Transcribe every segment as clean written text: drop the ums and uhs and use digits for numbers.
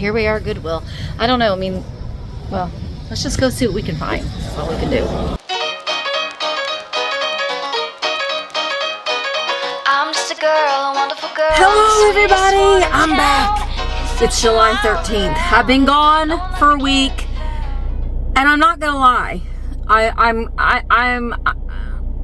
here we are, Goodwill. I don't know, I mean, well, let's just go see what we can find. That's all we can do. I'm just a girl, a wonderful girl. Hello everybody, I'm back. It's July 13th. I've been gone for a week, and I'm not gonna lie.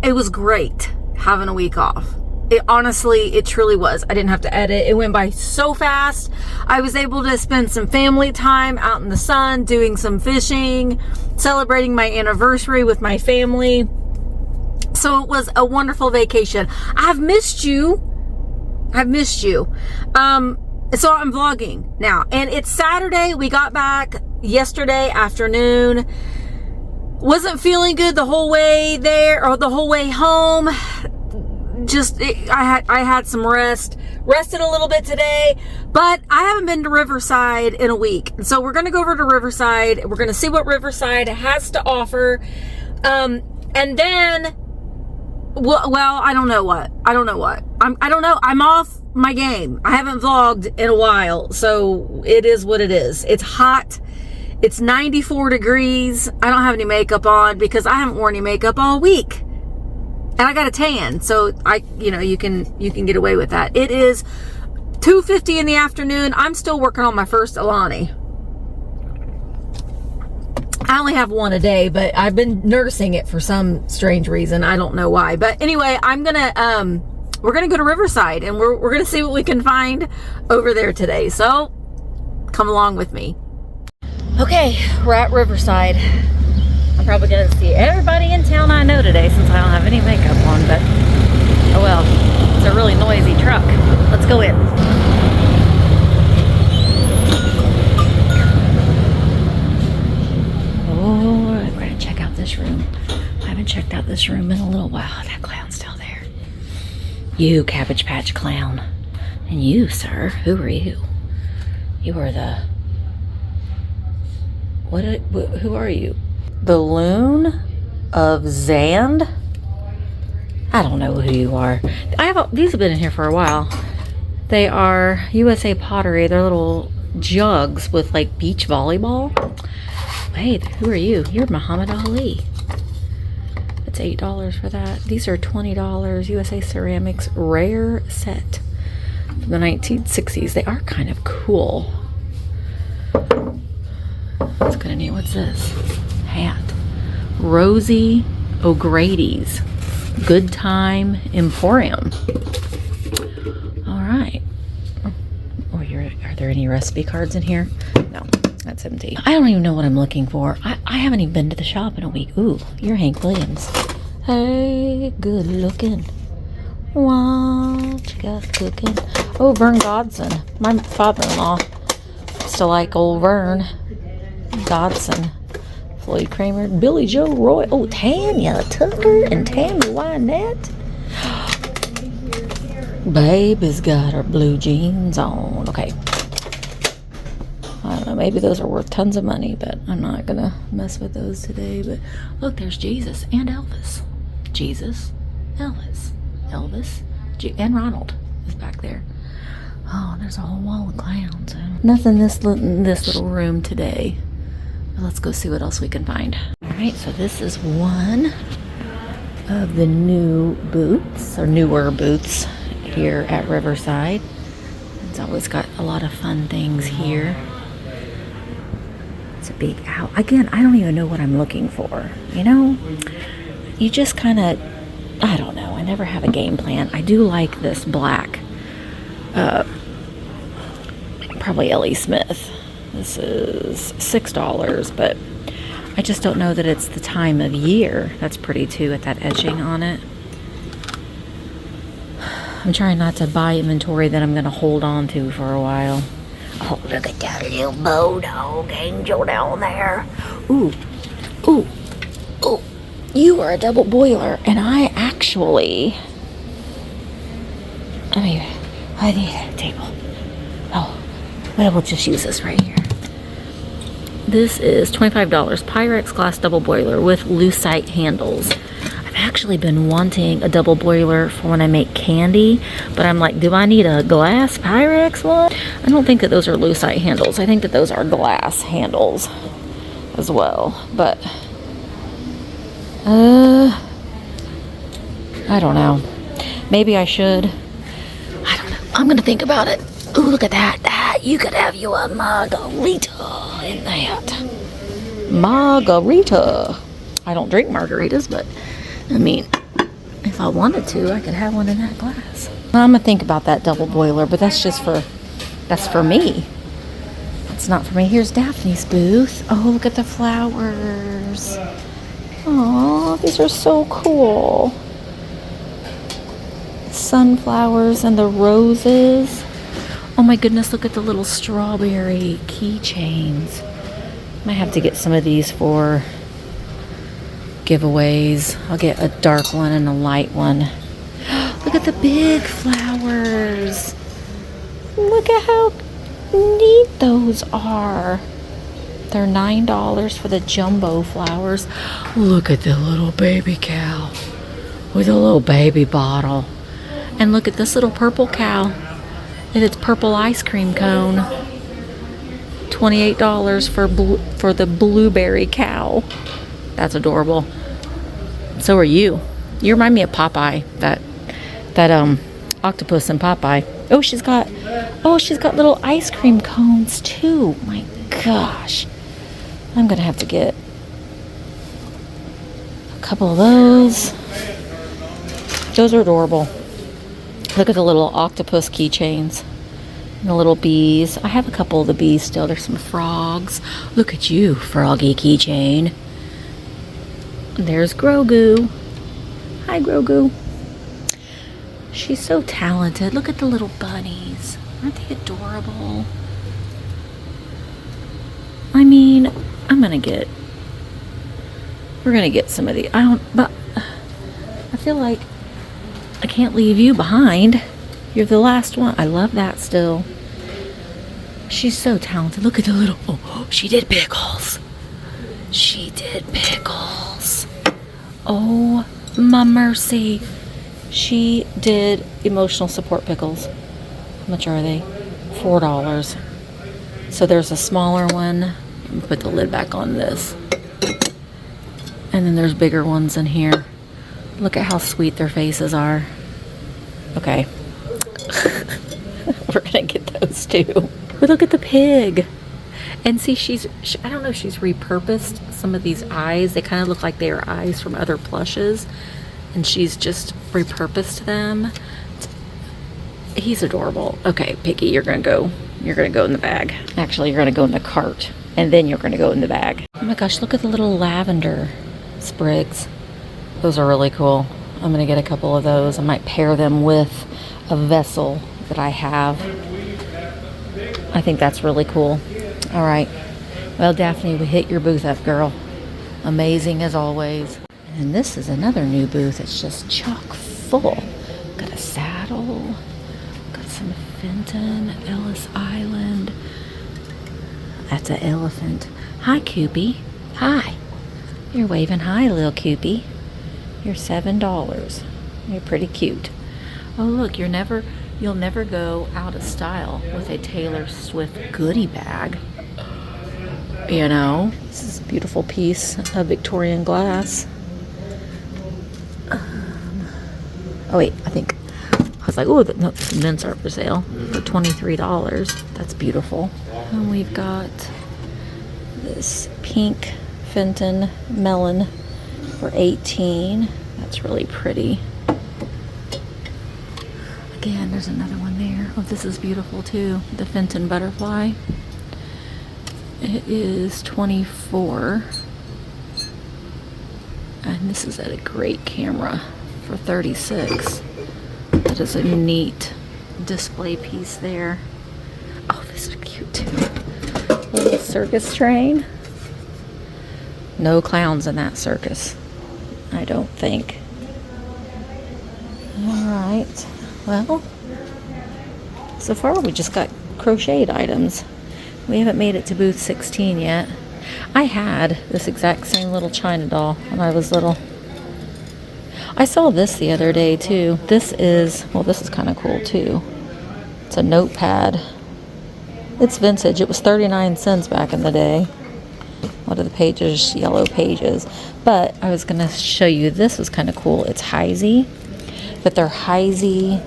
It was great having a week off. It truly was. I didn't have to edit. It went by so fast. I was able to spend some family time out in the sun, doing some fishing, celebrating my anniversary with my family. So it was a wonderful vacation. I've missed you. So I'm vlogging now. And it's Saturday. We got back yesterday afternoon. Wasn't feeling good the whole way there or the whole way home. I had some rest. Rested a little bit today, but I haven't been to Riverside in a week. So we're going to go over to Riverside. We're going to see what Riverside has to offer. And then, well, I don't know what. I don't know. I'm off my game. I haven't vlogged in a while. So it is what it is. It's hot. It's 94 degrees. I don't have any makeup on because I haven't worn any makeup all week. And I got a tan, so you can get away with that. It is 2:50 in the afternoon. I'm still working on my first Alani. I only have one a day, but I've been nursing it for some strange reason. I don't know why. But anyway, we're gonna go to Riverside, and we're gonna see what we can find over there today. So come along with me. Okay, we're at Riverside. I'm probably going to see everybody in town I know today since I don't have any makeup on, but oh well, it's a really noisy truck. Let's go in. Oh, we're going to check out this room. I haven't checked out this room in a little while. That clown's still there. You, Cabbage Patch Clown. And you, sir, who are you? You are the... who are you? Balloon of Zand? I don't know who you are. These have been in here for a while. They are USA Pottery. They're little jugs with like beach volleyball. Hey, who are you? You're Muhammad Ali. It's $8 for that. These are $20. USA Ceramics rare set from the 1960s. They are kind of cool. That's kind of neat. What's this? Hat. Rosie O'Grady's Good Time Emporium. All right. Oh, are there any recipe cards in here? No, that's empty. I don't even know what I'm looking for. I haven't even been to the shop in a week. Ooh, you're Hank Williams. Hey, good looking. What you got cooking? Oh, Vern Godson. My father-in-law used to like old Vern Godson. Floyd Kramer, Billy Joe Roy, oh, Tanya Tucker and Tammy Wynette. Babe has got her blue jeans on. Okay. I don't know, maybe those are worth tons of money, but I'm not gonna mess with those today. But look, there's Jesus and Elvis. Jesus, Elvis, and Ronald is back there. Oh, there's a whole wall of clowns. Nothing this little room today. Let's go see what else we can find. All right, so this is one of the new boots, or newer boots, here at Riverside. It's always got a lot of fun things here. It's a big owl. Again, I don't even know what I'm looking for. You know, you just kind of, I don't know. I never have a game plan. I do like this black, probably L.E. Smith. This is $6, but I just don't know that it's the time of year. That's pretty too, at that etching on it. I'm trying not to buy inventory that I'm going to hold on to for a while. Oh, look at that little bulldog angel down there. Ooh, ooh, ooh. You are a double boiler, and I actually... I need a table. Oh, well, we'll just use this right here. This is $25. Pyrex glass double boiler with lucite handles. I've actually been wanting a double boiler for when I make candy, but I'm like, do I need a glass Pyrex one? I don't think that those are lucite handles. I think that those are glass handles as well. But, I don't know. Maybe I should. I don't know. I'm gonna think about it. Ooh, look at that. You could have you a margarita in that. Margarita. I don't drink margaritas, but I mean, if I wanted to, I could have one in that glass. I'm gonna think about that double boiler, but that's for me. It's not for me. Here's Daphne's booth. Oh, look at the flowers. Oh, these are so cool. Sunflowers and the roses. Oh my goodness, look at the little strawberry keychains. Might have to get some of these for giveaways. I'll get a dark one and a light one. Look at the big flowers. Look at how neat those are. They're $9 for the jumbo flowers. Look at the little baby cow with a little baby bottle. And look at this little purple cow and its purple ice cream cone. $28 for the blueberry cow. That's adorable. So are you. You remind me of Popeye. That octopus in Popeye. Oh, she's got little ice cream cones too. My gosh. I'm gonna have to get a couple of those. Those are adorable. Look at the little octopus keychains. And the little bees. I have a couple of the bees still. There's some frogs. Look at you, froggy keychain. There's Grogu. Hi, Grogu. She's so talented. Look at the little bunnies. Aren't they adorable? I mean, we're gonna get some of the, but I feel like I can't leave you behind. You're the last one. I love that still. She's so talented. Look at the little, oh, she did pickles. She did pickles. Oh, my mercy. She did emotional support pickles. How much are they? $4. So there's a smaller one. Put the lid back on this. And then there's bigger ones in here. Look at how sweet their faces are. Okay. We're gonna get those too. But look at the pig. And see, I don't know if she's repurposed some of these eyes. They kind of look like they are eyes from other plushes. And she's just repurposed them. He's adorable. Okay, Piggy, you're gonna go in the bag. Actually, you're gonna go in the cart. And then you're gonna go in the bag. Oh my gosh, look at the little lavender sprigs. Those are really cool. I'm gonna get a couple of those. I might pair them with a vessel that I have. I think that's really cool. All right. Well, Daphne, we hit your booth up, girl. Amazing as always. And this is another new booth. It's just chock full. Got a saddle. Got some Fenton, Ellis Island. That's an elephant. Hi, Coopy. Hi. You're waving hi, little Coopy. You're $7. You're pretty cute. Oh, look, you'll never go out of style with a Taylor Swift goodie bag. You know, this is a beautiful piece of Victorian glass. Oh wait, I was like, oh, no, the mints are for sale for $23. That's beautiful. And we've got this pink Fenton melon for $18. That's really pretty. Again, there's another one there. Oh, this is beautiful too. The Fenton butterfly. It is $24. And this is at a great camera for $36. That is a neat display piece there. Oh, this is cute too. A little circus train. No clowns in that circus, I don't think. All right. Well, so far we just got crocheted items. We haven't made it to booth 16 yet. I had this exact same little China doll when I was little. I saw this the other day too. This is kind of cool too. It's a notepad. It's vintage. It was 39 cents back in the day. What are the pages? Yellow pages. But I was going to show you, this was kind of cool. It's Heisey, but they're Heisey,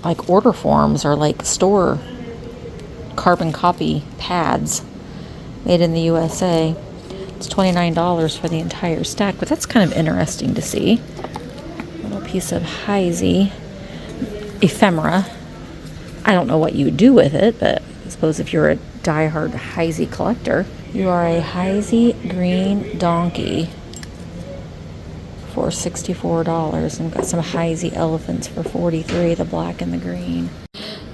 like order forms or like store carbon copy pads made in the USA. It's $29 for the entire stack, but that's kind of interesting to see. Little piece of Heisey ephemera. I don't know what you would do with it, but I suppose if you're a diehard Heisey collector, you are a Heisey green donkey for $64, and got some Heisey elephants for $43, the black and the green.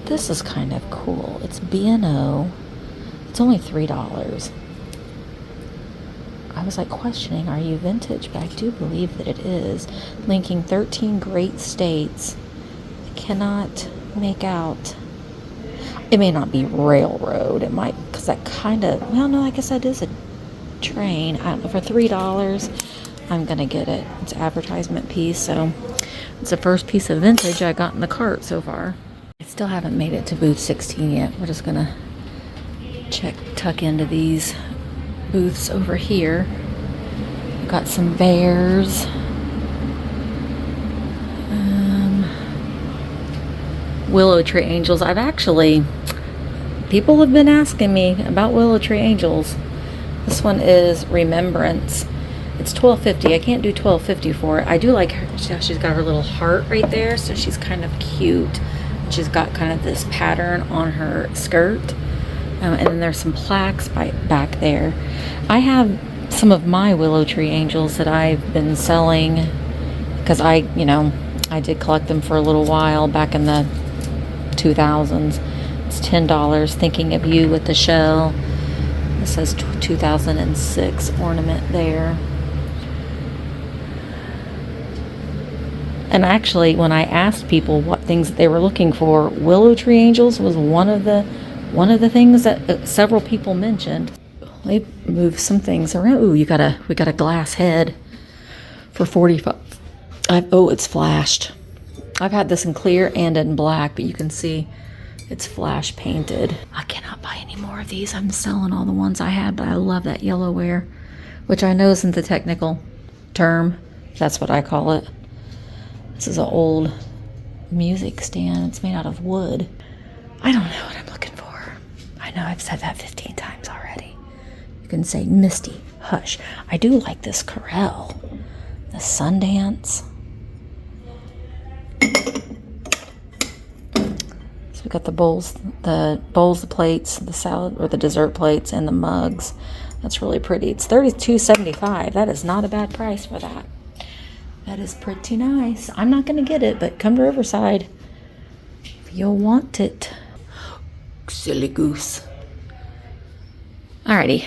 This is kind of cool. It's B&O. It's only $3. I was like questioning, are you vintage? But I do believe that it is. Linking 13 great states. I cannot make out. It may not be railroad. It might, because that kind of, well, no, I guess that is a train. I don't know, for $3, I'm going to get it. It's an advertisement piece, so it's the first piece of vintage I got in the cart so far. I still haven't made it to booth 16 yet. We're just going to tuck into these booths over here. We've got some bears. Willow tree angels. People have been asking me about willow tree angels. This one is Remembrance. It's $12.50. I can't do $12.50 for it. I do like her. She's got her little heart right there, so she's kind of cute. She's got kind of this pattern on her skirt. And then there's some plaques back there. I have some of my willow tree angels that I've been selling because I did collect them for a little while back in the 2000s. It's $10. Thinking of You with the shell. It says 2006 ornament there. And actually, when I asked people what things they were looking for, willow tree angels was one of the things that several people mentioned. They moved some things around. Ooh, we got a glass head for $45. Oh, it's flashed. I've had this in clear and in black, but you can see it's flash painted. I cannot buy any more of these. I'm selling all the ones I had, but I love that yellowware, which I know isn't the technical term. That's what I call it. This is an old music stand. It's made out of wood. I don't know what I'm looking for. I know I've said that 15 times already. You can say Misty, hush. I do like this Corel. The Sundance. So we got the bowls, the plates, the salad or the dessert plates, and the mugs. That's really pretty. It's $32.75. That is not a bad price for that. That is pretty nice. I'm not going to get it, but come to Riverside if you'll want it. Silly goose. Alrighty.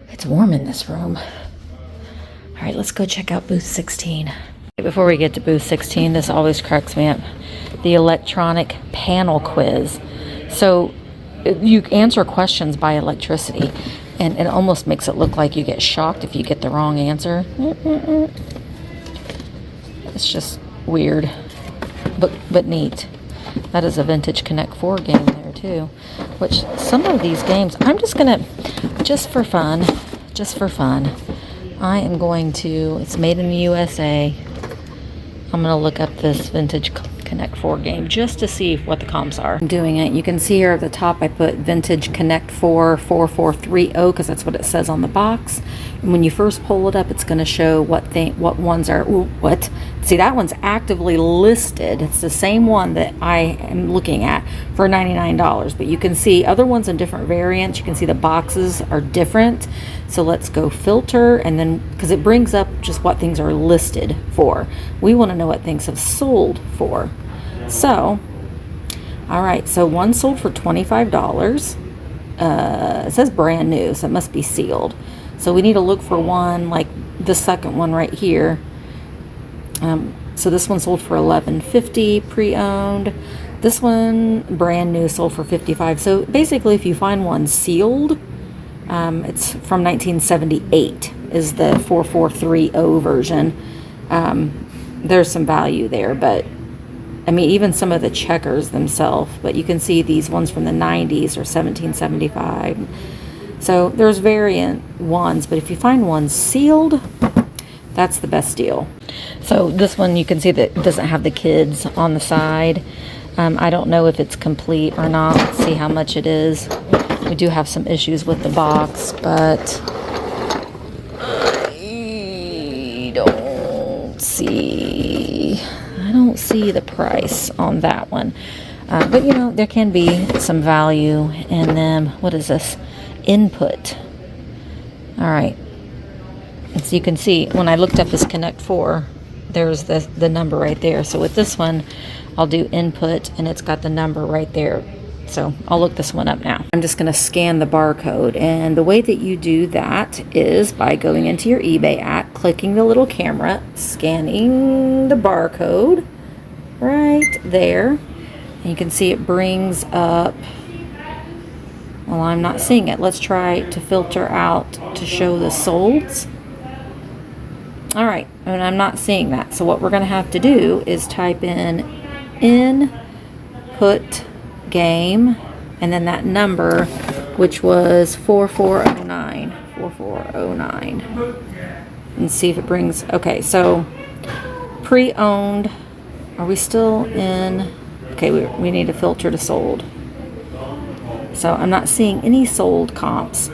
It's warm in this room. Alright, let's go check out booth 16. Before we get to booth 16, this always cracks me up. The electronic panel quiz. So you answer questions by electricity, and it almost makes it look like you get shocked if you get the wrong answer. It's just weird, but neat. That is a vintage Connect 4 game there too, which some of these games, I'm just gonna, just for fun, I am going to, it's made in the USA. I'm gonna look up this vintage Connect 4 game just to see what the comps are. I'm doing it. You can see here at the top I put vintage Connect 4 4430 because that's what it says on the box. And when you first pull it up, it's going to show what ones are. Ooh, what? See, that one's actively listed. It's the same one that I am looking at for $99. But you can see other ones in different variants. You can see the boxes are different. So let's go filter, and then because it brings up just what things are listed for. We want to know what things have sold for. So, all right. So one sold for $25. It says brand new, so it must be sealed. So we need to look for one like the second one right here. So this one sold for $11.50 pre-owned. This one brand new sold for $55. So basically, if you find one sealed, it's from 1978 is the 4430 version. There's some value there, but I mean, even some of the checkers themselves, but you can see these ones from the 90s are $17.75. So there's variant ones, but if you find one sealed, that's the best deal. So this one, you can see that it doesn't have the kids on the side. I don't know if it's complete or not. Let's see how much it is. We do have some issues with the box, but I don't see the price on that one. But you know, there can be some value in them. What is this? Input. All right. And so you can see when I looked up this Connect 4, there's the number right there. So with this one, I'll do input and it's got the number right there. So I'll look this one up now. I'm just going to scan the barcode, and the way that you do that is by going into your eBay app, clicking the little camera, scanning the barcode right there, and you can see it brings up, well, I'm not seeing it. Let's try to filter out to show the solds. All right, and I'm not seeing that. So what we're going to have to do is type in input game and then that number, which was 4409, and see if it brings. Okay, so pre-owned, are we still in? Okay, we need to filter to sold. So I'm not seeing any sold comps.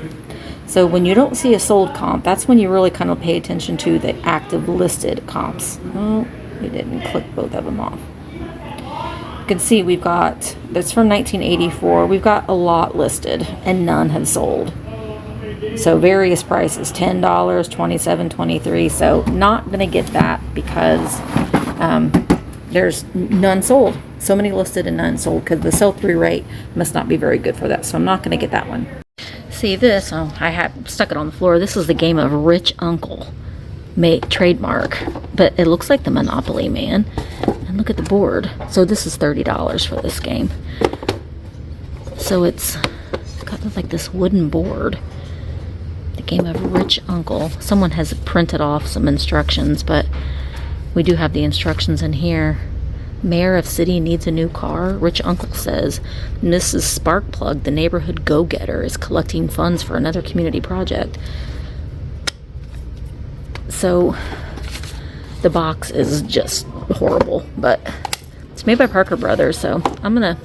So when you don't see a sold comp, that's when you really kind of pay attention to the active listed comps. Oh, we didn't click both of them off. You can see we've got, that's from 1984, we've got a lot listed and none have sold. So various prices, $10, $27, $23. So not going to get that because there's none sold. So many listed and none sold because the sell-through rate must not be very good for that. So I'm not going to get that one. See this? Oh, I had stuck it on the floor. This is the game of Rich Uncle, trademark, but it looks like the Monopoly Man. And look at the board. So this is $30 for this game. So it's got like this wooden board. The game of Rich Uncle. Someone has printed off some instructions, but we do have the instructions in here. Mayor of city needs a new car. Rich Uncle says Mrs. Sparkplug, the neighborhood go-getter, is collecting funds for another community project. So the box is just horrible, but it's made by Parker Brothers, so I'm gonna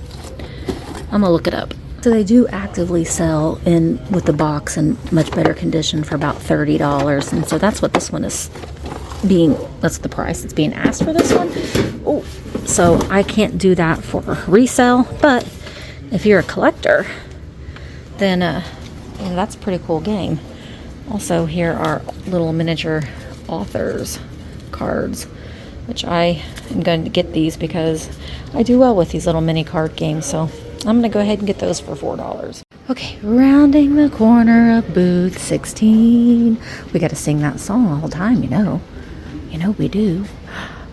look it up. So they do actively sell in with the box in much better condition for about $30, and so that's what this one is being. That's the price that's being asked for this one. Oh, so I can't do that for resale, but if you're a collector, then that's a pretty cool game. Also, here are little miniature authors cards, which I am going to get these because I do well with these little mini card games. So I'm going to go ahead and get those for $4. Okay, rounding the corner of booth 16. We got to sing that song all the time, you know. You know we do.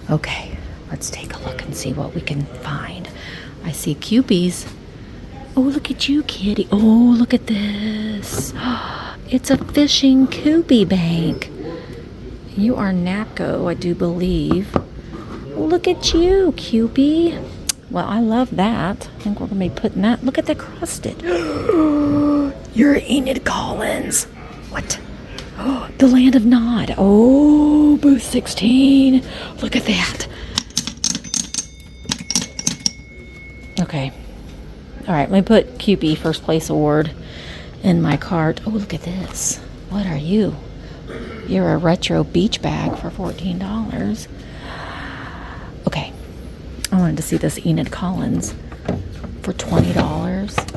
Okay, let's take a look and see what we can find. I see Cupies. Oh, look at you, kitty. Oh, look at this. It's a fishing Cupie bank. You are Napco, I do believe. Look at you, Cupie. Well, I love that. I think we're going to be putting that. Look at the crusted. You're Enid Collins. What? Oh, the Land of Nod. Oh, booth 16. Look at that. Okay. All right, let me put Cupie first place award in my cart. Oh, look at this. What are you? You're a retro beach bag for $14. Okay. I wanted to see this Enid Collins for $20.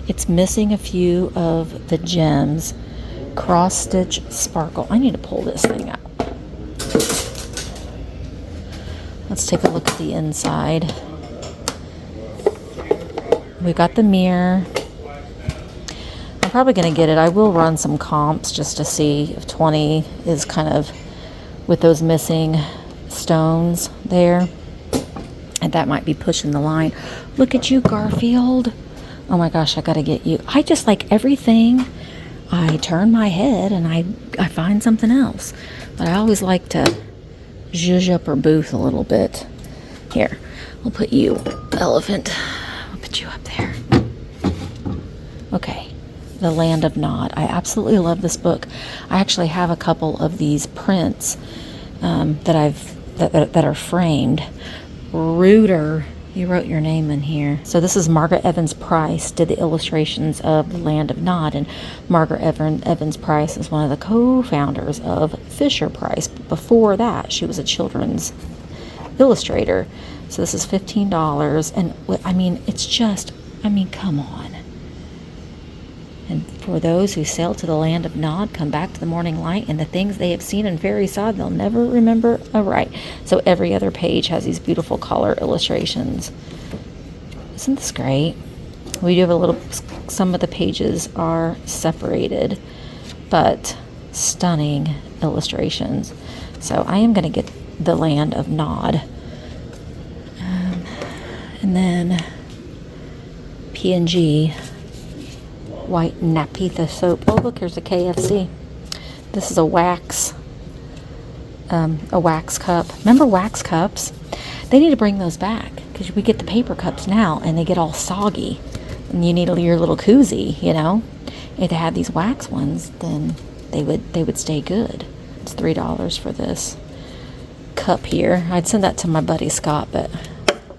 It's missing a few of the gems. Cross stitch sparkle. I need to pull this thing out. Let's take a look at the inside. We got the mirror. I'm probably going to get it. I will run some comps just to see if 20 is kind of with those missing stones there. And that might be pushing the line. Look at you, Garfield. Oh my gosh, I got to get you. I just like everything. I turn my head and I find something else. But I always like to zhuzh up her booth a little bit. Here, we'll put you, elephant. I'll put you up there. Okay, The Land of Nod. I absolutely love this book. I actually have a couple of these prints that are framed. Reuter, you wrote your name in here. So this is Margaret Evans Price did the illustrations of The Land of Nod, and Margaret Evans Price is one of the co-founders of Fisher Price. Before that, she was a children's illustrator. So this is $15, and I mean, it's just, I mean, come on. And for those who sail to the land of Nod, come back to the morning light, and the things they have seen in fairy sod they'll never remember aright. So every other page has these beautiful color illustrations. Isn't this great? We do have a little, some of the pages are separated, but stunning illustrations. So I am going to get The Land of Nod. And then P&G white Napitha soap. Oh, look, here's a KFC. This is a wax cup. Remember wax cups? They need to bring those back, because we get the paper cups now and they get all soggy, and you need your little koozie, you know. If they had these wax ones, then they would stay good. It's $3 for this cup here. I'd send that to my buddy Scott, but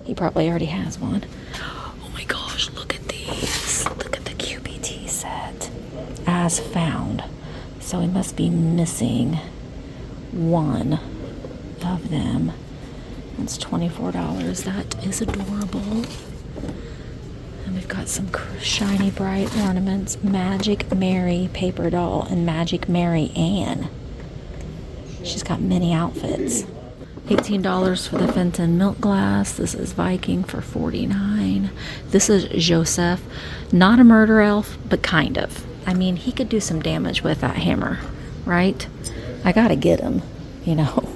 he probably already has one. Oh my gosh, look at these. Look at the QBT set. As found. So we must be missing one of them. That's $24. That is adorable. And we've got some shiny bright ornaments. Magic Mary paper doll and Magic Mary Ann. She's got many outfits. $18 for the Fenton milk glass. This is Viking for $49. This is Joseph. Not a murder elf, but kind of. I mean, he could do some damage with that hammer, right? I gotta get him, you know.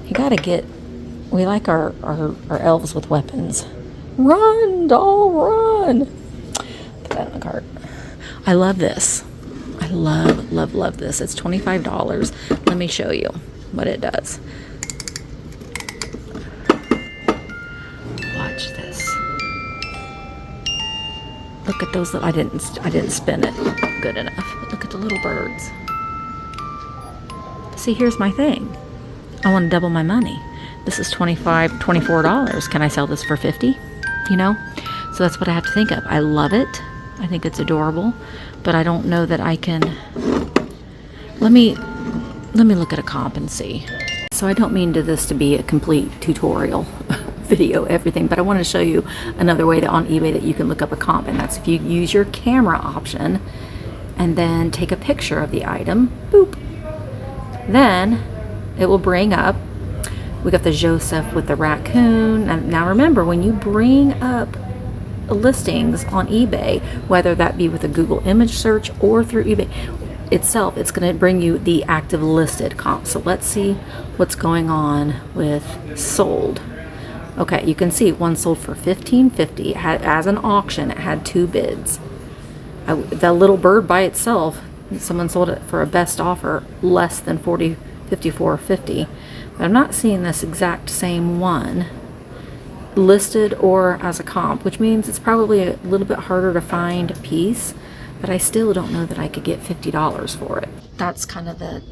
You gotta get... We like our elves with weapons. Run, doll, run! Put that in the cart. I love this. I love this. It's $25. Let me show you what it does. Watch this. Look at those little, I didn't spin it good enough. But look at the little birds. See, here's my thing. I want to double my money. This is $24. Can I sell this for $50? You know? So that's what I have to think of. I love it. I think it's adorable, but I don't know that I can. Let me look at a comp and see. So I don't mean this to be a complete tutorial video, everything, but I want to show you another way that on eBay that you can look up a comp, and that's if you use your camera option and then take a picture of the item, boop, then it will bring up, we got the Joseph with the raccoon. And now remember, when you bring up listings on eBay, whether that be with a Google image search or through eBay itself, it's going to bring you the active listed comp. So let's see what's going on with sold. Okay, you can see one sold for $15.50. It had, as an auction, it had 2 bids. The little bird by itself, someone sold it for a best offer less than $54.50. But I'm not seeing this exact same one listed or as a comp, which means it's probably a little bit harder to find a piece, but I still don't know that I could get $50 for it. That's kind of the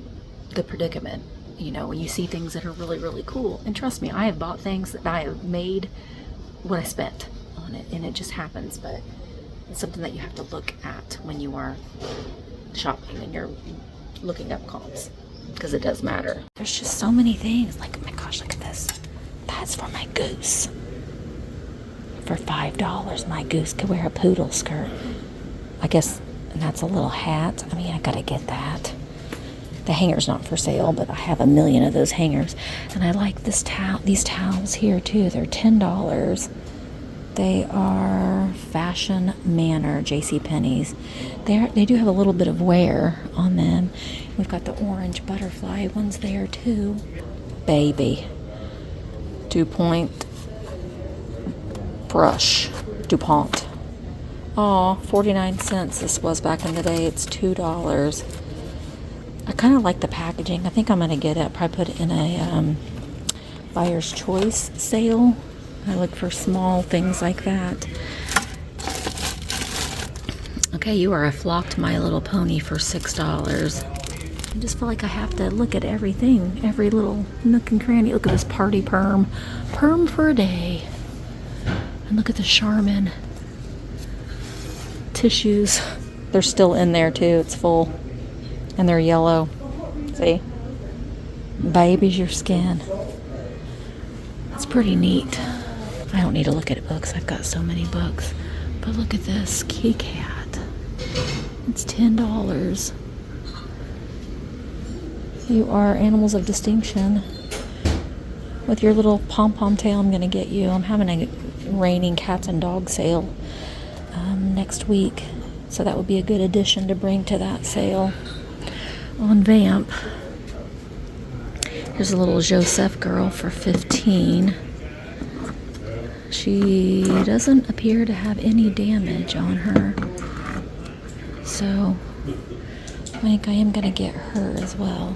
predicament, you know, when you see things that are really, really cool. And trust me, I have bought things that I have made what I spent on it, and it just happens, but it's something that you have to look at when you are shopping and you're looking up comps, because it does matter. There's just so many things. Like, oh my gosh, look at this. That's for my goose. For $5, my goose could wear a poodle skirt. I guess that's a little hat. I mean, I gotta get that. The hanger's not for sale, but I have a million of those hangers. And I like this these towels here too. They're $10. They are Fashion Manor, JCPenney's. They do have a little bit of wear on them. We've got the orange butterfly ones there too. Baby. 2-point brush. DuPont. Aw, 49 cents this was back in the day. It's $2. I kind of like the packaging. I think I'm going to get it. Probably put it in a buyer's choice sale. I look for small things like that. Okay, you are a flocked My Little Pony for $6. I just feel like I have to look at everything, every little nook and cranny. Look at this party perm. Perm for a day. And look at the Charmin tissues. They're still in there too. It's full. And they're yellow. See? Baby's your skin. It's pretty neat. I don't need to look at books. I've got so many books. But look at this kitty cat. It's $10. You are animals of distinction. With your little pom-pom tail, I'm going to get you. I'm having a raining cats and dog sale next week. So that would be a good addition to bring to that sale on Vamp. Here's a little Joseph girl for $15. She doesn't appear to have any damage on her. So I think I am going to get her as well.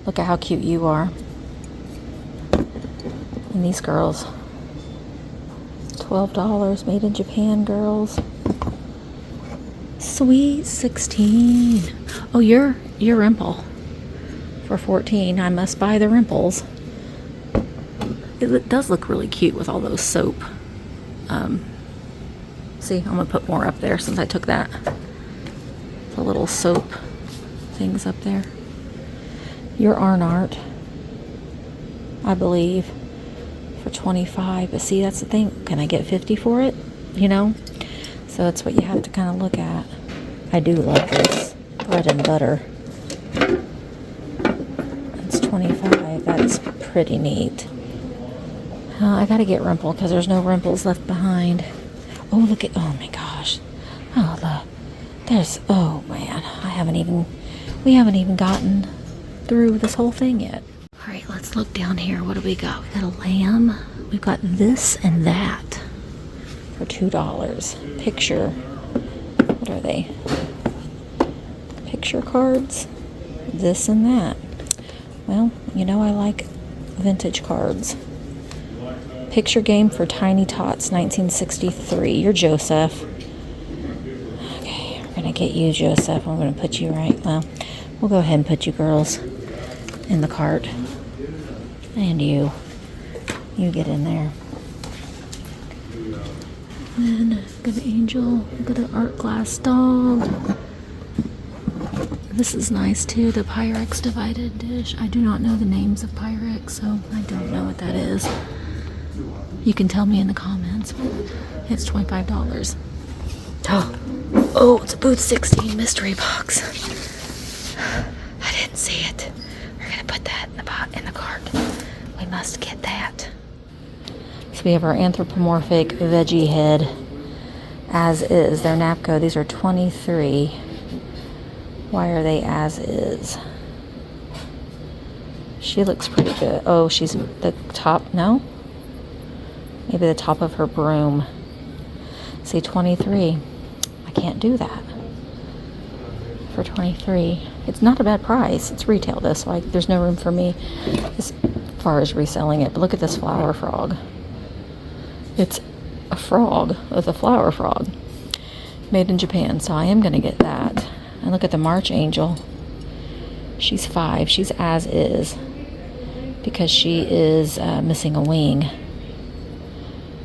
Look at how cute you are. And these girls. $12, made in Japan, girls. Sweet 16. Oh, you're Rimple for 14. I must buy the Rimples. It does look really cute with all those soap. See, I'm gonna put more up there since I took that. The little soap things up there. Your Arnart, I believe, for 25. But see, that's the thing. Can I get 50 for it? You know? So that's what you have to kind of look at. I do love this bread and butter. It's 25. That is pretty neat. I gotta get Rimple because there's no Rimples left behind. Oh, look at, oh my gosh. Oh, oh man, we haven't even gotten through this whole thing yet. All right, let's look down here. What do we got? We got a lamb. We've got this and that for $2. Picture, what are they? Picture cards. This and that. Well, you know I like vintage cards. Picture game for Tiny Tots, 1963. You're Joseph. Okay, we're gonna get you, Joseph. I'm gonna put you right. Well, we'll go ahead and put you girls in the cart. And you get in there. And then got an angel, got an art glass dog. This is nice too, the Pyrex divided dish. I do not know the names of Pyrex, so I don't know what that is. You can tell me in the comments, but it's $25. Oh, it's a Booth 16 mystery box. I didn't see it. We're gonna put that in the cart. We must get that. So we have our anthropomorphic veggie head as is. They're Napco. These are 23. Why are they as is? She looks pretty good. Oh, she's the top. No? Maybe the top of her broom. See, 23. I can't do that. For 23. It's not a bad price. It's retail though, so there's no room for me as far as reselling it. But look at this flower frog. It's a frog with a flower frog. Made in Japan, so I am going to get that. And look at the March Angel. She's 5. She's as is. Because she is missing a wing.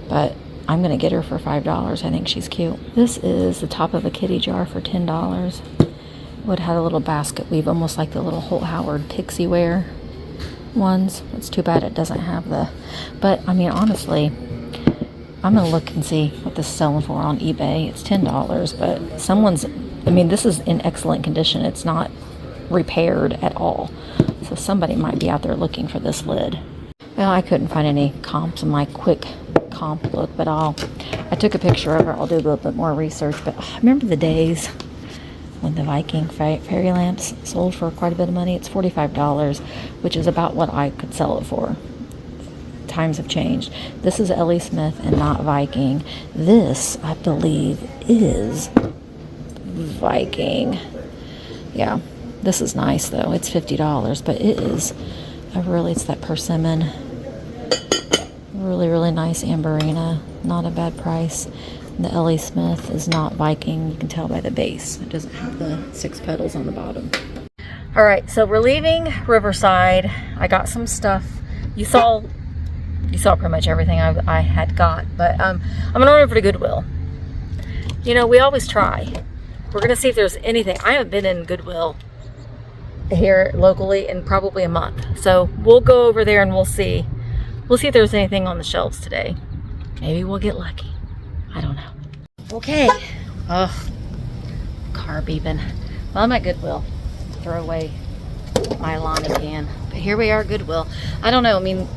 But I'm going to get her for $5. I think she's cute. This is the top of a kitty jar for $10. Would have a little basket weave, almost like the little Holt Howard Pixie Wear ones. It's too bad it doesn't have the... But, I mean, honestly, I'm going to look and see what this is selling for on eBay. It's $10, but someone's... I mean, this is in excellent condition. It's not repaired at all. So somebody might be out there looking for this lid. Well, I couldn't find any comps in my quick comp look, but I took a picture of her. I'll do a little bit more research. But I remember the days when the Viking fairy lamps sold for quite a bit of money. It's $45, which is about what I could sell it for. Times have changed. This is Ellie Smith and not Viking. This, I believe, is Viking. Yeah. This is nice though. It's $50, but it is it's that persimmon. Really, really nice amberina. Not a bad price. The L.A. Smith is not Viking. You can tell by the base. It doesn't have the 6 petals on the bottom. All right, so we're leaving Riverside. I got some stuff. You saw pretty much everything I had got, but I'm gonna run over to Goodwill. You know, we always try. We're gonna see if there's anything. I haven't been in Goodwill here locally in probably a month, so we'll go over there and we'll see if there's anything on the shelves today. Maybe we'll get lucky. I don't know. Okay. Ugh. Car beeping. Well, I'm at Goodwill. Throw away my Lonnie can. But here we are at Goodwill. I don't know. I mean,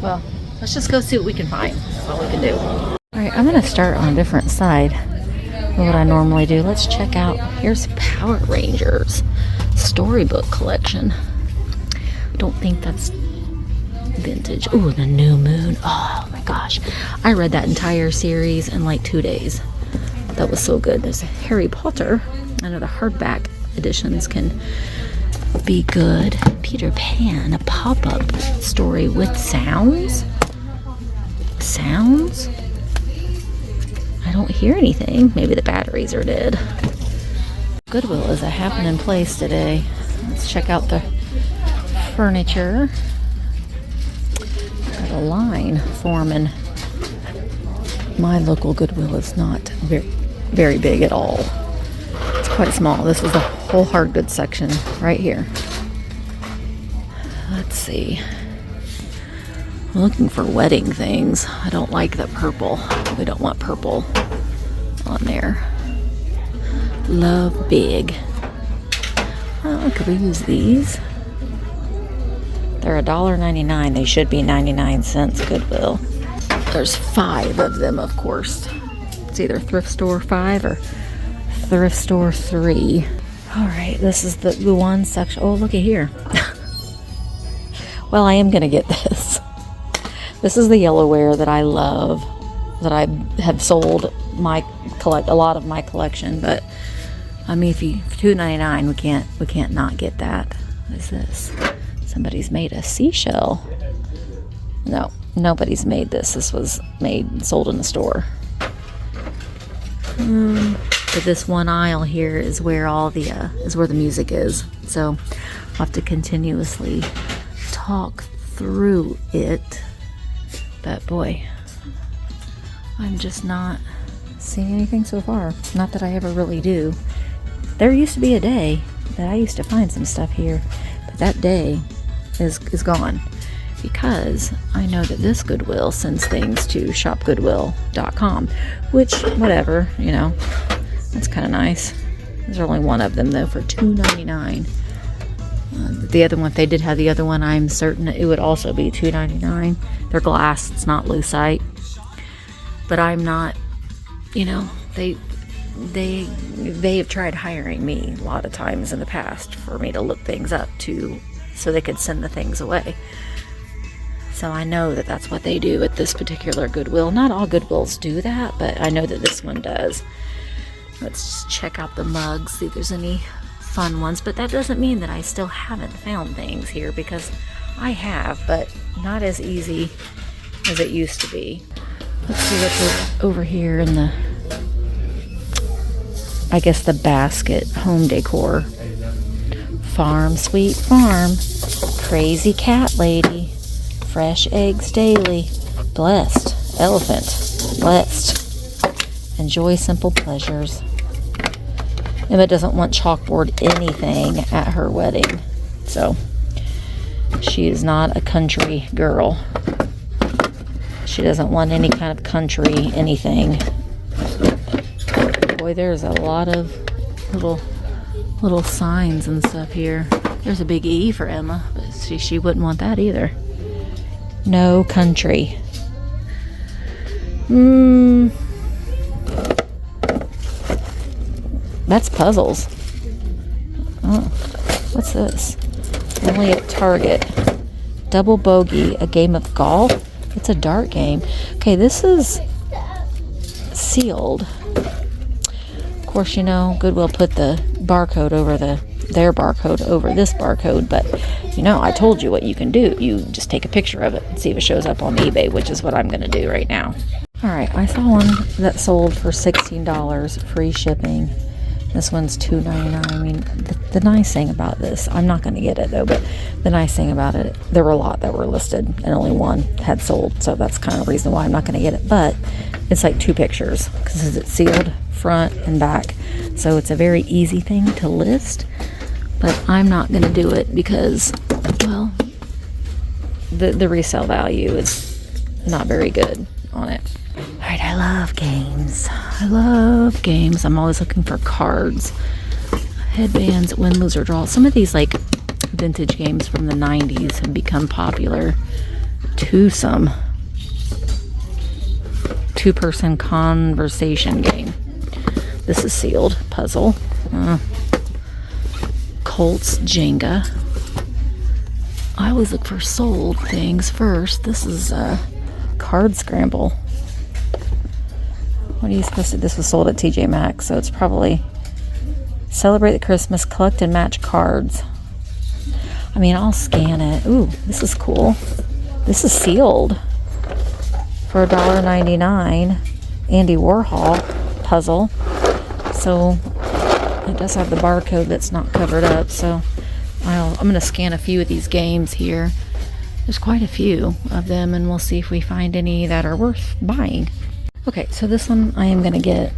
well, let's just go see what we can find. That's all we can do. All right, I'm going to start on a different side than what I normally do. Let's check out. Here's Power Rangers storybook collection. I don't think that's vintage. Oh, the New Moon. Oh my gosh. I read that entire series in like 2 days. That was so good. There's Harry Potter. I know the hardback editions can be good. Peter Pan, a pop-up story with sounds. Sounds? I don't hear anything. Maybe the batteries are dead. Goodwill is a happening place today. Let's check out the furniture. Got a line forming. My local Goodwill is not very big at all. It's quite small. This is the whole hard goods section right here. Let's see. I'm looking for wedding things. I don't like the purple. We don't want purple on there. Love big. Oh, could we use these? They're $1.99. They should be 99 cents Goodwill. There's 5 of them, of course. It's either Thrift Store 5 or Thrift Store 3. All right, this is the one section. Oh, look at here. Well, I am going to get this. This is the yellowware that I love, that I have sold a lot of my collection, but I mean, for $2.99, we can't not get that. What is this? Somebody's made a seashell. No, nobody's made this. This was sold in the store. But this one aisle here is where where the music is. So I'll have to continuously talk through it. But boy, I'm just not seeing anything so far. Not that I ever really do. There used to be a day that I used to find some stuff here, but that day is gone, because I know that this Goodwill sends things to shopgoodwill.com, which, whatever, you know, that's kind of nice. There's only one of them though for $2.99. The other one, if they did have the other one, I'm certain it would also be $2.99. They're glass, it's not lucite. But I'm not, you know, they have tried hiring me a lot of times in the past for me to look things up so they could send the things away. So I know that that's what they do at this particular Goodwill. Not all Goodwills do that, but I know that this one does. Let's check out the mugs, see if there's any fun ones. But that doesn't mean that I still haven't found things here, because I have, but not as easy as it used to be. Let's see what's over here in the, I guess, the basket home decor. Farm, sweet farm. Crazy cat lady. Fresh eggs daily. Blessed. Elephant. Blessed. Enjoy simple pleasures. Emma doesn't want chalkboard anything at her wedding. So, she is not a country girl. She doesn't want any kind of country anything. Boy, there's a lot of little signs and stuff here. There's a big E for Emma, but she wouldn't want that either. No country. That's puzzles. Oh, what's this? Only at Target. Double bogey, a game of golf. It's a dart game. Okay, this is sealed. Of course, you know, Goodwill put the barcode over the their barcode over this barcode, but you know, I told you what you can do. You just take a picture of it and see if it shows up on eBay, which is what I'm going to do right now. All right, I saw one that sold for $16, free shipping. This one's $2.99. I mean, the nice thing about this, I'm not going to get it though, but the nice thing about it, there were a lot that were listed and only one had sold, so that's kind of the reason why I'm not going to get it. But it's like 2 pictures because it's sealed front and back, so it's a very easy thing to list. But I'm not going to do it because, well, the resale value is not very good on it. All right, I love games. I'm always looking for cards, headbands, win, lose, or draw. Some of these like vintage games from the 90s have become popular. Twosome. 2-person conversation game. This is sealed. Puzzle. Colts Jenga. I always look for sold things first. This is card scramble. What are you supposed to? This was sold at TJ Maxx, so it's probably celebrate the Christmas, collect and match cards. I mean, I'll scan it. Ooh, this is cool. This is sealed for $1.99. Andy Warhol puzzle. So it does have the barcode that's not covered up. So I'm going to scan a few of these games here. There's quite a few of them, and we'll see if we find any that are worth buying. Okay, so this one I am going to get.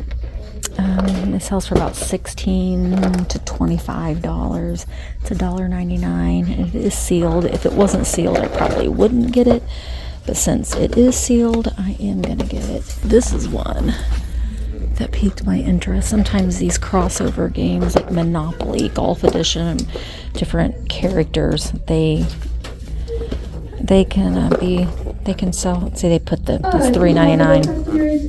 It sells for about $16 to $25. It's $1.99. It is sealed. If it wasn't sealed, I probably wouldn't get it. But since it is sealed, I am going to get it. This is one that piqued my interest. Sometimes these crossover games like Monopoly, Golf Edition, different characters, they can sell. Let's see, they put it's $3.99.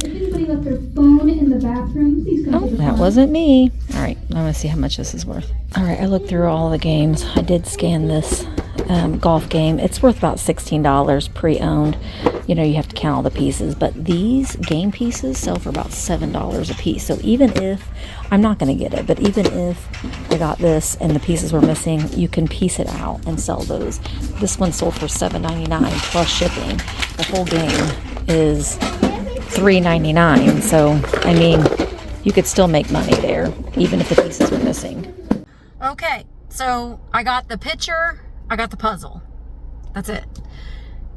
Their phone in the bathroom. Oh, that wasn't me. All right, I'm gonna see how much this is worth. All right, I looked through all the games. I did scan this golf game. It's worth about $16 pre-owned. You know, you have to count all the pieces, but these game pieces sell for about $7 a piece. So even if I'm not gonna get it, but even if I got this and the pieces were missing, you can piece it out and sell those. This one sold for $7.99 plus shipping. The whole game is $3.99, so I mean, you could still make money there even if the pieces were missing. Okay, so I got the picture, I got the puzzle. That's it,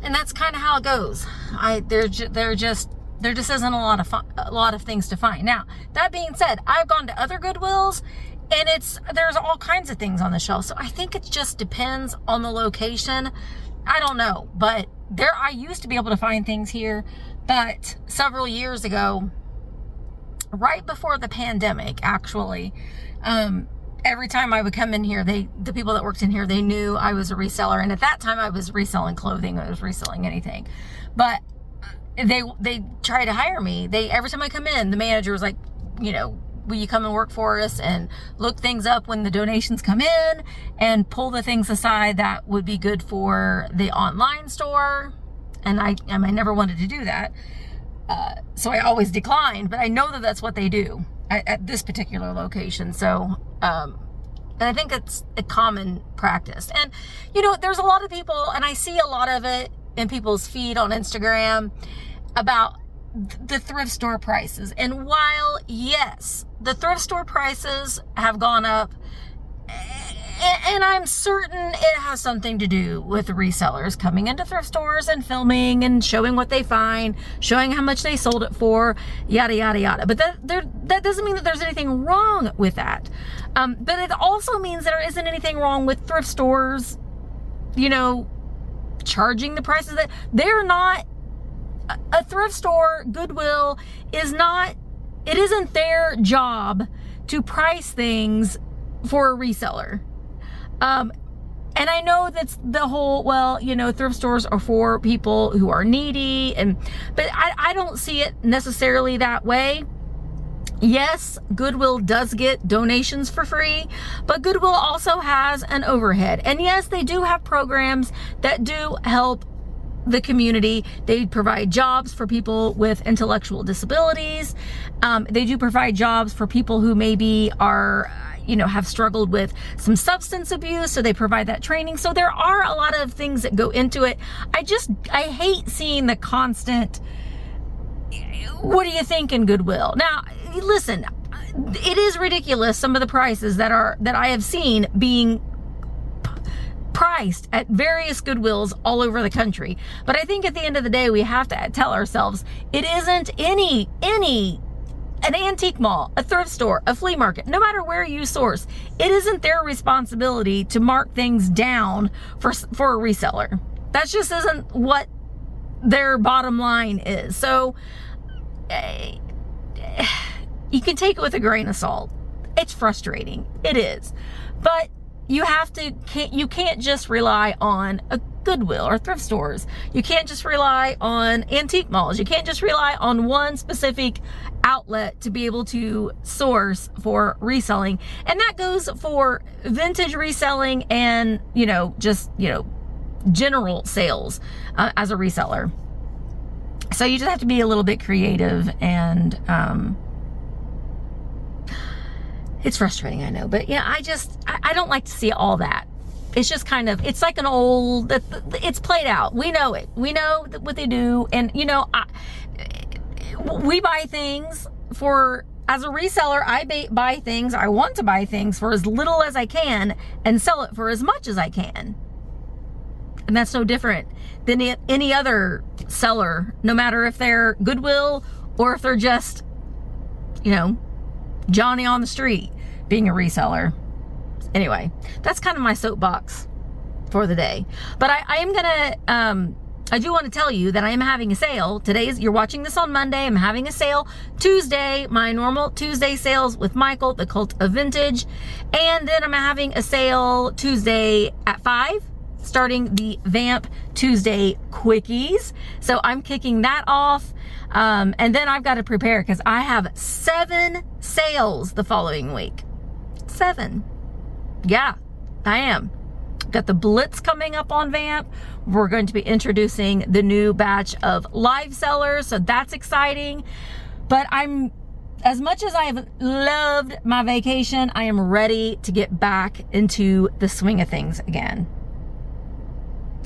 and that's kind of how it goes. There just isn't a lot of things to find. Now that being said, I've gone to other Goodwills, and there's all kinds of things on the shelf. So I think it just depends on the location. I don't know, but I used to be able to find things here. But several years ago, right before the pandemic, actually, every time I would come in here, the people that worked in here, they knew I was a reseller. And at that time I was reselling clothing. I was reselling anything. But they tried to hire me. Every time I come in, the manager was like, you know, will you come and work for us and look things up when the donations come in and pull the things aside that would be good for the online store. And I never wanted to do that. So I always declined, but I know that that's what they do at this particular location. So, and I think it's a common practice. And, you know, there's a lot of people, and I see a lot of it in people's feed on Instagram about the thrift store prices. And while, yes, the thrift store prices have gone up, and I'm certain it has something to do with resellers coming into thrift stores and filming and showing what they find, showing how much they sold it for, yada, yada, yada. But that doesn't mean that there's anything wrong with that. But it also means there isn't anything wrong with thrift stores, you know, charging the prices that they're not. A thrift store, Goodwill, it isn't their job to price things for a reseller. And I know that's the whole, well, you know, thrift stores are for people who are needy, but I don't see it necessarily that way. Yes, Goodwill does get donations for free, but Goodwill also has an overhead. And yes, they do have programs that do help the community. They provide jobs for people with intellectual disabilities. They do provide jobs for people who maybe are, have struggled with some substance abuse, so they provide that training. So there are a lot of things that go into it. I hate seeing the constant, what do you think in Goodwill? Now, listen, it is ridiculous, some of the prices that I have seen being priced at various Goodwills all over the country. But I think at the end of the day, we have to tell ourselves it isn't an antique mall, a thrift store, a flea market, no matter where you source, it isn't their responsibility to mark things down for a reseller. That just isn't what their bottom line is. So you can take it with a grain of salt. It's frustrating. It is. But you can't just rely on a Goodwill or thrift stores. You can't just rely on antique malls. You can't just rely on one specific outlet to be able to source for reselling. And that goes for vintage reselling and, general sales as a reseller. So you just have to be a little bit creative, and it's frustrating, I know, but yeah, I don't like to see all that. It's just it's like it's played out. We know it. We know what they do. And, we buy things as a reseller, I buy things, I want to buy things for as little as I can and sell it for as much as I can. And that's no different than any other seller, no matter if they're Goodwill or if they're just, Johnny on the street being a reseller. Anyway, that's kind of my soapbox for the day. But I do want to tell you that I am having a sale. You're watching this on Monday. I'm having a sale Tuesday, my normal Tuesday sales with Michael, the Cult of Vintage. And then I'm having a sale Tuesday at 5, starting the Vamp Tuesday Quickies. So I'm kicking that off. And then I've got to prepare because I have 7 sales the following week. 7. Yeah, I am. Got the Blitz coming up on Vamp. We're going to be introducing the new batch of live sellers, so that's exciting. But as much as I have loved my vacation, I am ready to get back into the swing of things again.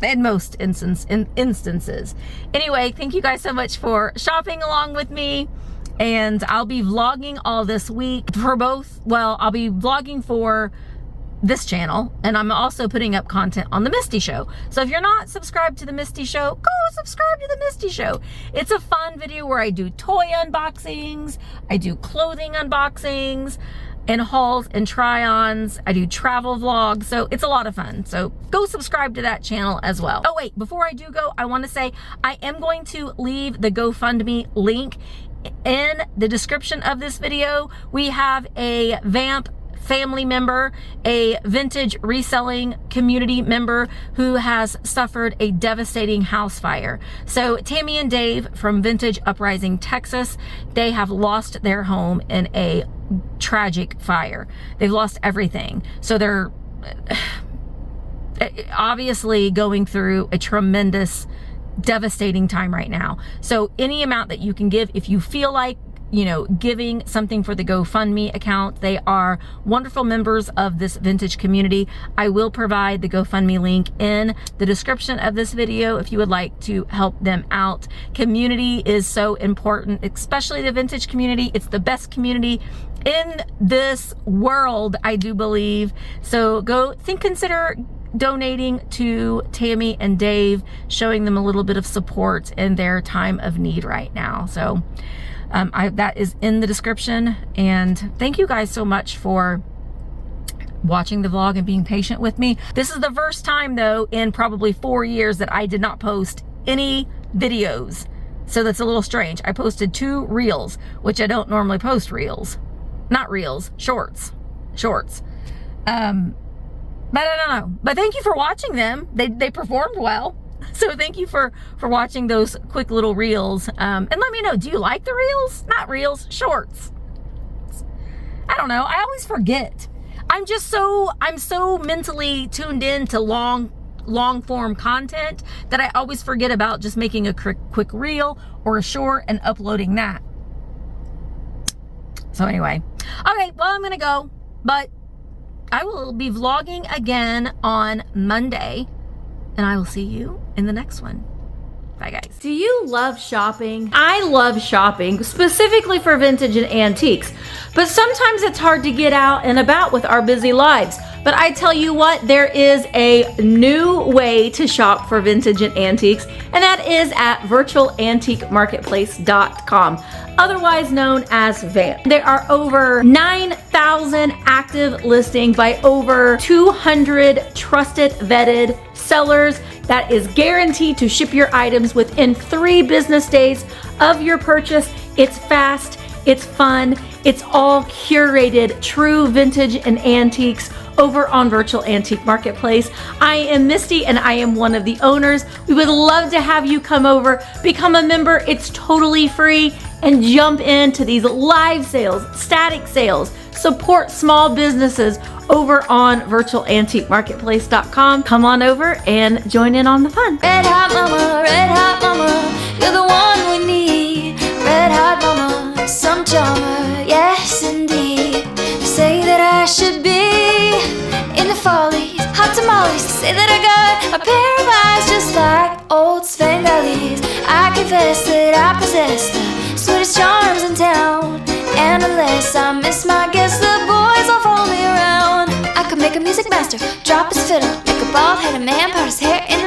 In most instances. Anyway, thank you guys so much for shopping along with me. And I'll be vlogging all this week for both. Well, I'll be vlogging for this channel, and I'm also putting up content on the Misty Show. So if you're not subscribed to the Misty Show, go subscribe to the Misty Show. It's a fun video where I do toy unboxings, I do clothing unboxings and hauls and try-ons. I do travel vlogs, so it's a lot of fun. So go subscribe to that channel as well. Oh wait, before I do go, I want to say I am going to leave the GoFundMe link in the description of this video. We have a Vamp family member, a vintage reselling community member who has suffered a devastating house fire. So Tammy and Dave from Vintage Uprising, Texas, they have lost their home in a tragic fire. They've lost everything. So they're obviously going through a tremendous, devastating time right now. So any amount that you can give, if you feel like giving something for the GoFundMe account. They are wonderful members of this vintage community. I will provide the GoFundMe link in the description of this video if you would like to help them out. Community is so important, especially the vintage community. It's the best community in this world, I do believe. So consider donating to Tammy and Dave, showing them a little bit of support in their time of need right now. So that is in the description, and thank you guys so much for watching the vlog and being patient with me. This is the first time though in probably 4 years that I did not post any videos, so that's a little strange. I posted 2 reels, which I don't normally post. Shorts. But I don't know, but thank you for watching them. They performed well. So thank you for watching those quick little reels. And let me know, do you like the reels? Not reels, shorts. I don't know. I always forget. I'm so mentally tuned in to long form content that I always forget about just making a quick reel or a short and uploading that. So anyway, okay, well, I'm going to go, but I will be vlogging again on Monday, and I will see you in the next one. Bye, guys. Do you love shopping? I love shopping, specifically for vintage and antiques. But sometimes it's hard to get out and about with our busy lives. But I tell you what, there is a new way to shop for vintage and antiques, and that is at virtualantiquemarketplace.com, otherwise known as VAN. There are over 9,000 active listings by over 200 trusted, vetted sellers that is guaranteed to ship your items within 3 business days of your purchase. It's fast, it's fun, it's all curated true vintage and antiques over on Virtual Antique Marketplace. I am Misty and I am one of the owners. We would love to have you come over, become a member. It's totally free, and jump into these live sales, static sales, support small businesses over on virtualantiquemarketplace.com. Come on over and join in on the fun. Red hot mama, you're the one we need. Red hot mama, some charmer, yes indeed. They say that I should be in the follies, hot tamales. They say that I got a pair of eyes just like old Svengalis. I confess that I possess the sweetest charms in town, and unless I miss my guess, the boys all follow me around. I could make a music master drop his fiddle, make a bald-headed man part his hair in the